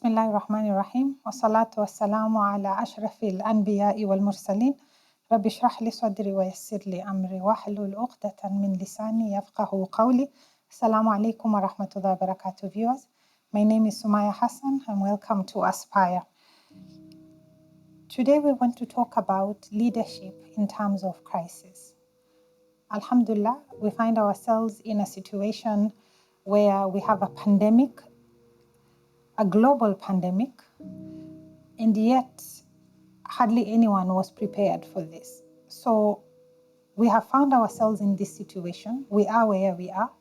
بسم الله الرحمن الرحيم والصلاة والسلام على أشرف الأنبياء والمرسلين رب اشرح لي صدري ويسر لي أمري واحلل عقدة من لساني يفقه قولي. Assalamu alaikum wa rahmatullahi wa barakatuh, viewers. My name is Sumayya Hassan and welcome to Aspire. Today we want to talk about leadership in times of crisis. Alhamdulillah, we find ourselves in a situation where we have a pandemic, a global pandemic, and yet hardly anyone was prepared for this. So we have found ourselves in this situation. We are where we are.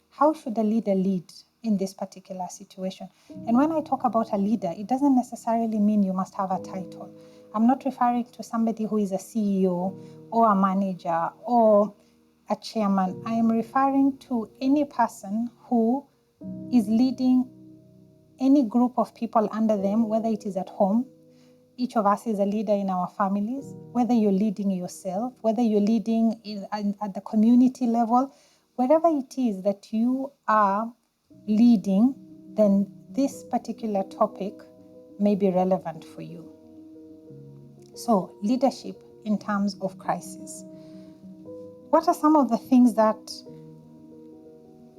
How should a leader lead in this particular situation? And when I talk about a leader, it doesn't necessarily mean you must have a title. I'm not referring to somebody who is a CEO or a manager or a chairman. I am referring to any person who is leading any group of people under them, whether it is at home. Each of us is a leader in our families, whether you're leading yourself, whether you're leading at the community level, wherever it is that you are leading, then this particular topic may be relevant for you. So, leadership in terms of crisis. What are some of the things that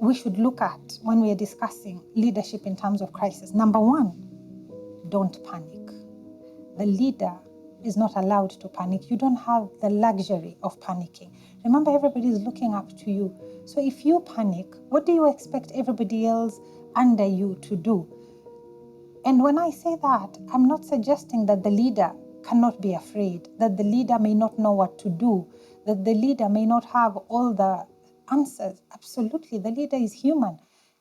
we should look at when we are discussing leadership in terms of crisis? Number one, don't panic. The leader is not allowed to panic. You don't have the luxury of panicking. Remember, everybody is looking up to you. So if you panic, what do you expect everybody else under you to do? And when I say that, I'm not suggesting that the leader cannot be afraid, that the leader may not know what to do, that the leader may not have all the answers. Absolutely, the leader is human.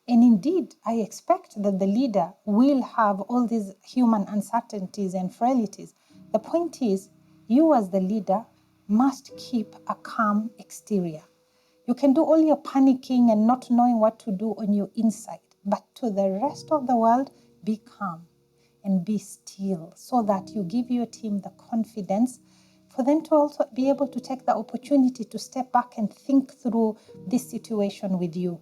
And indeed, I expect that the leader will have all these human uncertainties and frailties. The point is, you as the leader must keep a calm exterior. You can do all your panicking and not knowing what to do on your inside, but to the rest of the world, be calm and be still so that you give your team the confidence for them to also be able to take the opportunity to step back and think through this situation with you.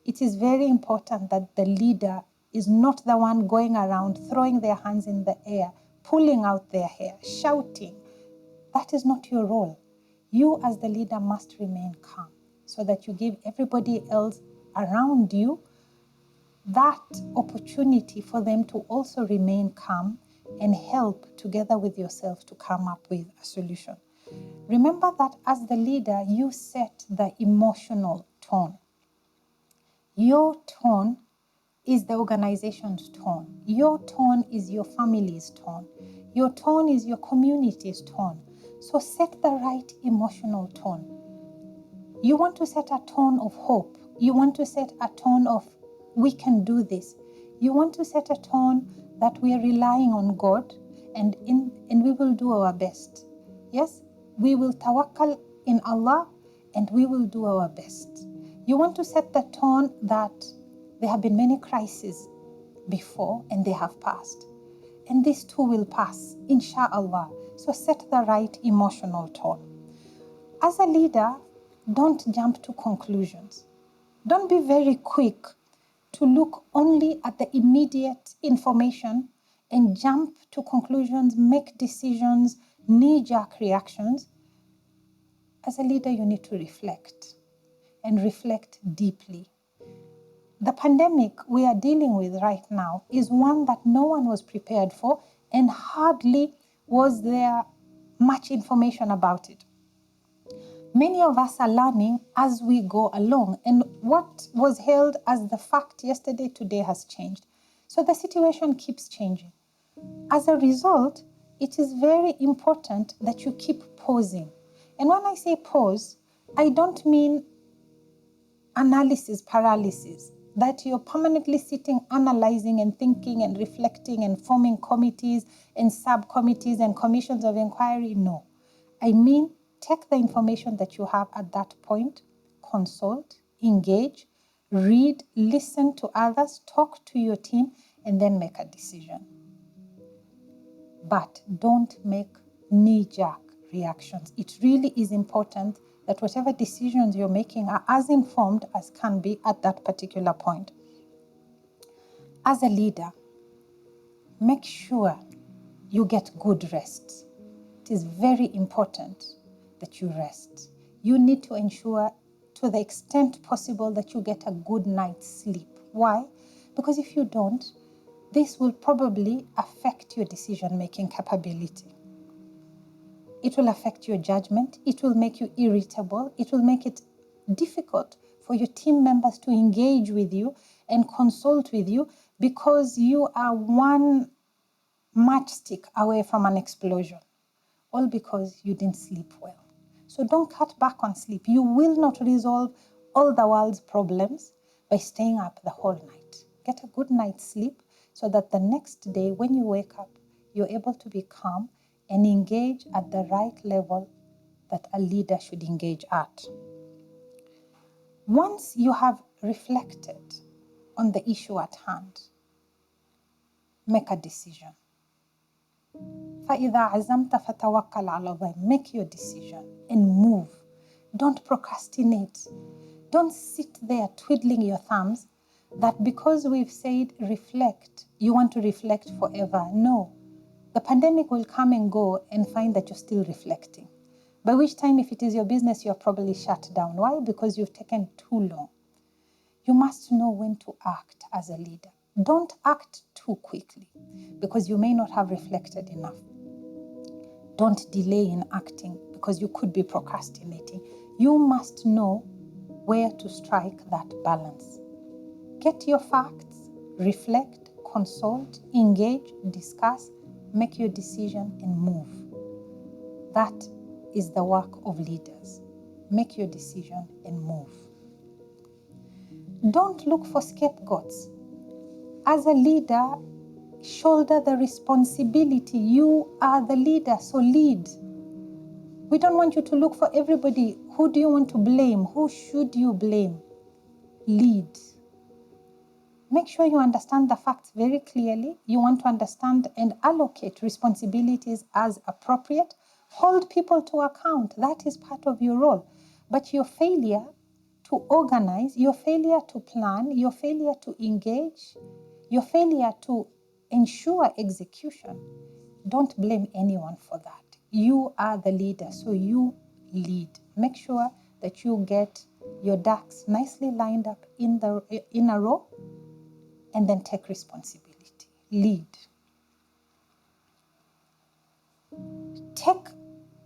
It is very important that the leader is not the one going around throwing their hands in the air, pulling out their hair, shouting. That is not your role. You as the leader must remain calm so that you give everybody else around you that opportunity for them to also remain calm and help together with yourself to come up with a solution. Remember that as the leader, you set the emotional tone. Your tone is the organization's tone. Your tone is your family's tone. Your tone is your community's tone. So set the right emotional tone. You want to set a tone of hope. You want to set a tone of, we can do this. You want to set a tone that we are relying on God and we will do our best. Yes, we will tawakkal in Allah and we will do our best. You want to set the tone that there have been many crises before and they have passed. And this too will pass, insha'Allah. So set the right emotional tone. As a leader, don't jump to conclusions. Don't be very quick to look only at the immediate information and jump to conclusions, make decisions, knee-jerk reactions. As a leader, you need to reflect and reflect deeply. The pandemic we are dealing with right now is one that no one was prepared for and hardly was there much information about it. Many of us are learning as we go along, and what was held as the fact yesterday, today has changed. So the situation keeps changing. As a result, it is very important that you keep pausing. And when I say pause, I don't mean analysis paralysis, that you're permanently sitting, analyzing and thinking and reflecting and forming committees and subcommittees and commissions of inquiry. No. I mean, take the information that you have at that point, consult, engage, read, listen to others, talk to your team, and then make a decision. But don't make knee-jerk reactions. It really is important that whatever decisions you're making are as informed as can be at that particular point. As a leader, make sure you get good rest. It is very important that you rest. You need to ensure to the extent possible that you get a good night's sleep. Why? Because if you don't, this will probably affect your decision-making capability. It will affect your judgment. It will make you irritable. It will make it difficult for your team members to engage with you and consult with you because you are one matchstick away from an explosion, all because you didn't sleep well. So don't cut back on sleep. You will not resolve all the world's problems by staying up the whole night. Get a good night's sleep so that the next day when you wake up, you're able to be calm and engage at the right level that a leader should engage at. Once you have reflected on the issue at hand, make a decision. فَإِذَا عَزَمْتَ فَتَوَكَّلْ عَلَى اللَّهِ. Make your decision and move. Don't procrastinate. Don't sit there twiddling your thumbs that because we've said reflect, you want to reflect forever. No. The pandemic will come and go and find that you're still reflecting. By which time, if it is your business, you're probably shut down. Why? Because you've taken too long. You must know when to act as a leader. Don't act too quickly because you may not have reflected enough. Don't delay in acting because you could be procrastinating. You must know where to strike that balance. Get your facts, reflect, consult, engage, discuss, make your decision and move. That is the work of leaders. Make your decision and move. Don't look for scapegoats. As a leader, shoulder the responsibility. You are the leader, so lead. We don't want you to look for everybody. Who do you want to blame? Who should you blame? Lead. Make sure you understand the facts very clearly. You want to understand and allocate responsibilities as appropriate. Hold people to account. That is part of your role. But your failure to organize, your failure to plan, your failure to engage, your failure to ensure execution, don't blame anyone for that. You are the leader, so you lead. Make sure that you get your ducks nicely lined up in a row and then take responsibility. Lead. Take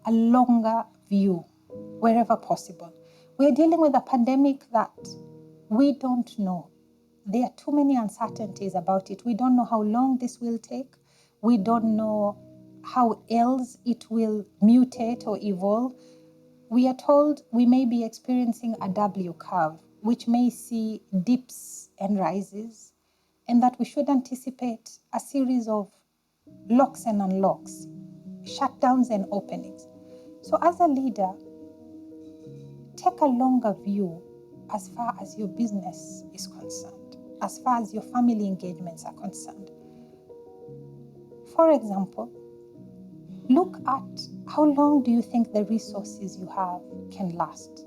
a longer view wherever possible. We're dealing with a pandemic that we don't know. There are too many uncertainties about it. We don't know how long this will take. We don't know how else it will mutate or evolve. We are told we may be experiencing a W curve, which may see dips and rises, and that we should anticipate a series of locks and unlocks, shutdowns and openings. So as a leader, take a longer view as far as your business is concerned, as far as your family engagements are concerned. For example, look at how long do you think the resources you have can last.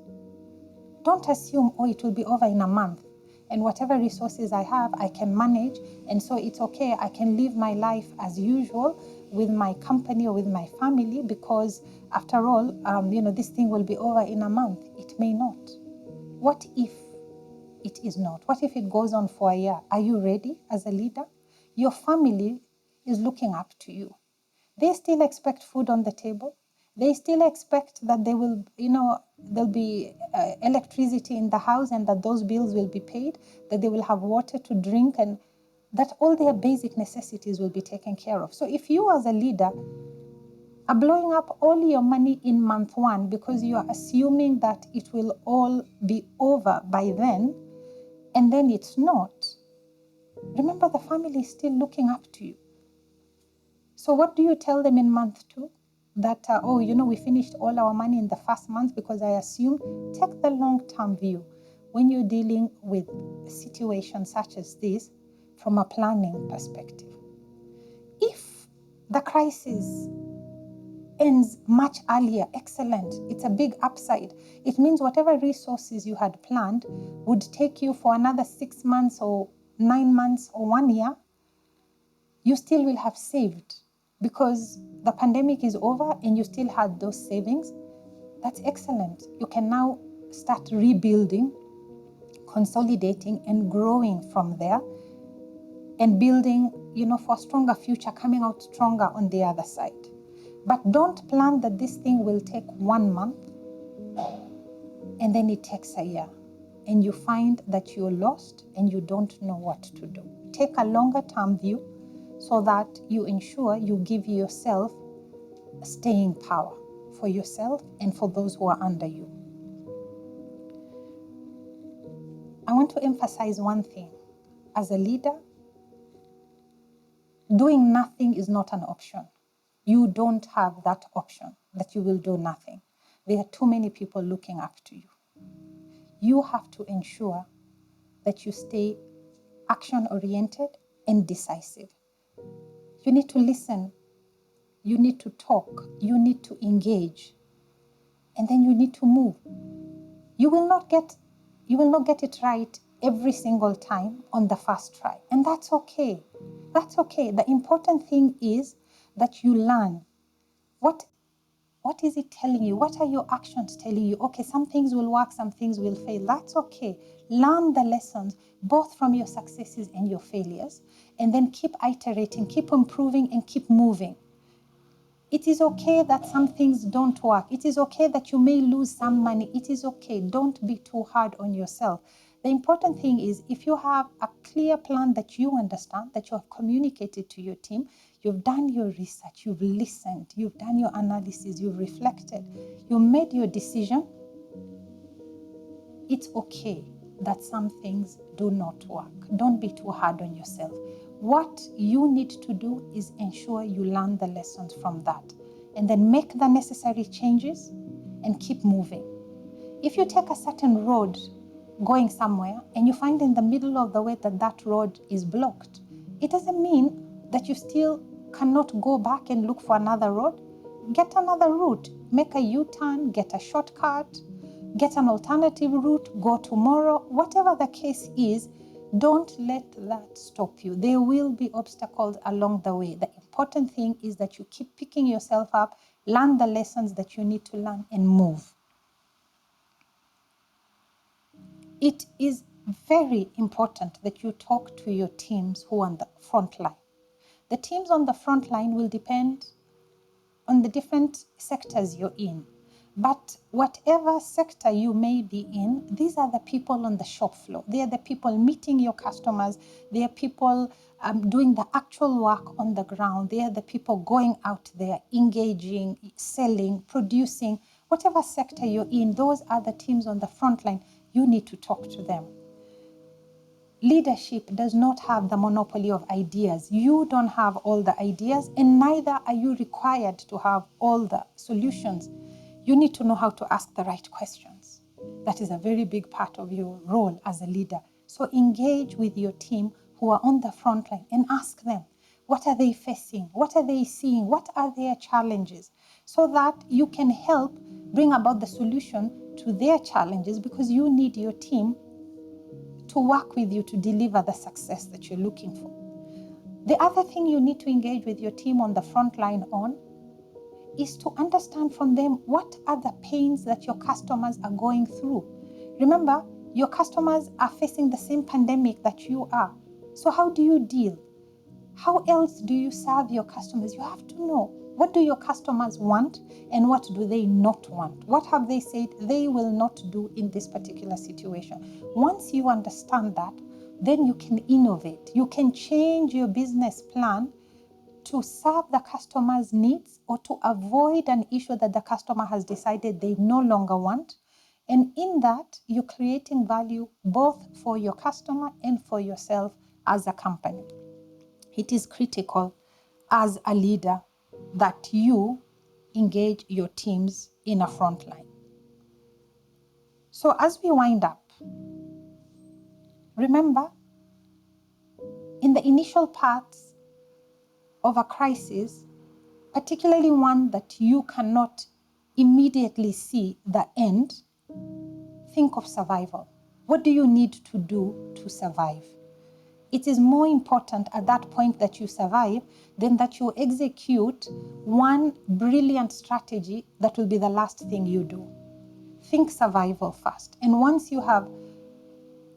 Don't assume, oh, it will be over in a month, and whatever resources I have, I can manage, and so it's okay, I can live my life as usual with my company or with my family because after all, this thing will be over in a month. It may not. What if it is not? What if it goes on for a year? Are you ready as a leader? Your family is looking up to you. They still expect food on the table. They still expect that they will, there'll be electricity in the house and that those bills will be paid, that they will have water to drink, and that all their basic necessities will be taken care of. So if you as a leader are blowing up all your money in month one because you are assuming that it will all be over by then, and then it's not, remember the family is still looking up to you. So what do you tell them in month two? That, we finished all our money in the first month because I assume. Take the long-term view when you're dealing with situations such as this from a planning perspective. If the crisis ends much earlier, excellent. It's a big upside. It means whatever resources you had planned would take you for another 6 months or 9 months or 1 year. you still will have saved because the pandemic is over and you still had those savings. That's excellent. You can now start rebuilding, consolidating and growing from there and building, for a stronger future, coming out stronger on the other side. But don't plan that this thing will take 1 month and then it takes a year and you find that you're lost and you don't know what to do. Take a longer term view so that you ensure you give yourself staying power for yourself and for those who are under you. I want to emphasize one thing. As a leader, doing nothing is not an option. You don't have that option that you will do nothing. There are too many people looking up to you. You have to ensure that you stay action-oriented and decisive. You need to listen. You need to talk. You need to engage. And then you need to move. You will not get it right every single time on the first try. And that's okay. That's okay. The important thing is that you learn. What is it telling you? What are your actions telling you? Okay, some things will work, some things will fail. That's okay. Learn the lessons, both from your successes and your failures, and then keep iterating, keep improving, and keep moving. It is okay that some things don't work. It is okay that you may lose some money. It is okay. Don't be too hard on yourself. The important thing is if you have a clear plan that you understand, that you have communicated to your team, you've done your research, you've listened, you've done your analysis, you've reflected, you made your decision, it's okay that some things do not work. Don't be too hard on yourself. What you need to do is ensure you learn the lessons from that and then make the necessary changes and keep moving. If you take a certain road going somewhere and you find in the middle of the way that road is blocked, it doesn't mean that you still cannot go back and look for another road. Get another route, make a U-turn, get a shortcut, get an alternative route, go tomorrow. Whatever the case is, don't let that stop you. There will be obstacles along the way. The important thing is that you keep picking yourself up, learn the lessons that you need to learn, and move. It is very important that you talk to your teams who are on the front line. The teams on the front line will depend on the different sectors you're in. But whatever sector you may be in, these are the people on the shop floor. They are the people meeting your customers. They are people doing the actual work on the ground. They are the people going out there, engaging, selling, producing. Whatever sector you're in, those are the teams on the front line. You need to talk to them. Leadership does not have the monopoly of ideas. You don't have all the ideas, and neither are you required to have all the solutions. You need to know how to ask the right questions. That is a very big part of your role as a leader. So engage with your team who are on the front line and ask them, what are they facing? What are they seeing? What are their challenges? So that you can help bring about the solution to their challenges, because you need your team to work with you to deliver the success that you're looking for. The other thing you need to engage with your team on the front line on is to understand from them what are the pains that your customers are going through. Remember, your customers are facing the same pandemic that you are. So how do you deal? How else do you serve your customers? You have to know, what do your customers want and what do they not want? What have they said they will not do in this particular situation? Once you understand that, then you can innovate. You can change your business plan to serve the customer's needs or to avoid an issue that the customer has decided they no longer want. And in that, you're creating value both for your customer and for yourself as a company. It is critical as a leader that you engage your teams in a front line. So as we wind up, remember, in the initial parts of a crisis, particularly one that you cannot immediately see the end, think of survival. What do you need to do to survive? It is more important at that point that you survive than that you execute one brilliant strategy that will be the last thing you do. Think survival first. And once you have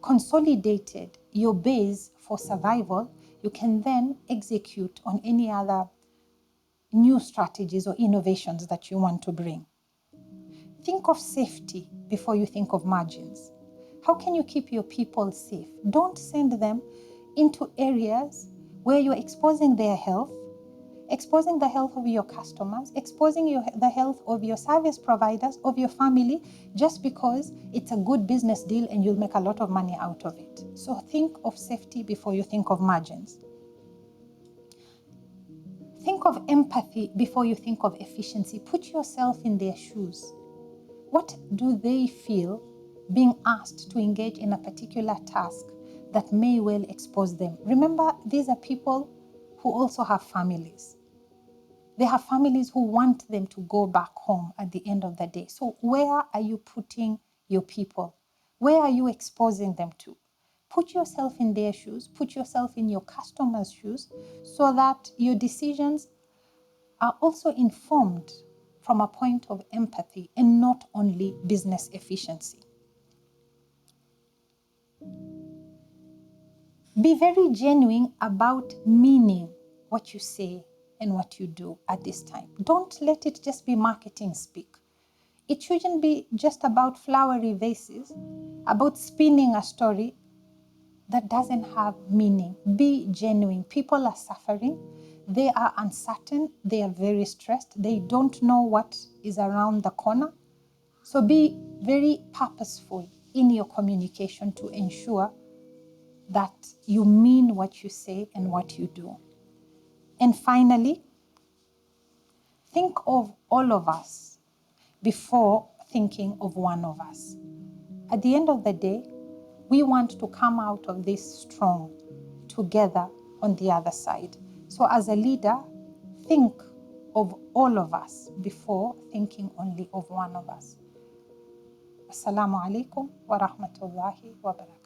consolidated your base for survival, you can then execute on any other new strategies or innovations that you want to bring. Think of safety before you think of margins. How can you keep your people safe? Don't send them into areas where you're exposing their health, exposing the health of your customers, exposing the health of your service providers, of your family, just because it's a good business deal and you'll make a lot of money out of it. So think of safety before you think of margins. Think of empathy before you think of efficiency. Put yourself in their shoes. What do they feel being asked to engage in a particular task that may well expose them? Remember, these are people who also have families. They have families who want them to go back home at the end of the day. So where are you putting your people? Where are you exposing them to? Put yourself in their shoes, put yourself in your customers' shoes, so that your decisions are also informed from a point of empathy and not only business efficiency. Be very genuine about meaning what you say and what you do at this time. Don't let it just be marketing speak. It shouldn't be just about flowery vases, about spinning a story that doesn't have meaning. Be genuine. People are suffering. They are uncertain. They are very stressed. They don't know what is around the corner. So be very purposeful in your communication to ensure that you mean what you say and what you do. And finally, think of all of us before thinking of one of us. At the end of the day, we want to come out of this strong together on the other side. So as a leader, think of all of us before thinking only of one of us. Assalamu alaikum wa rahmatullahi wa barakatuh.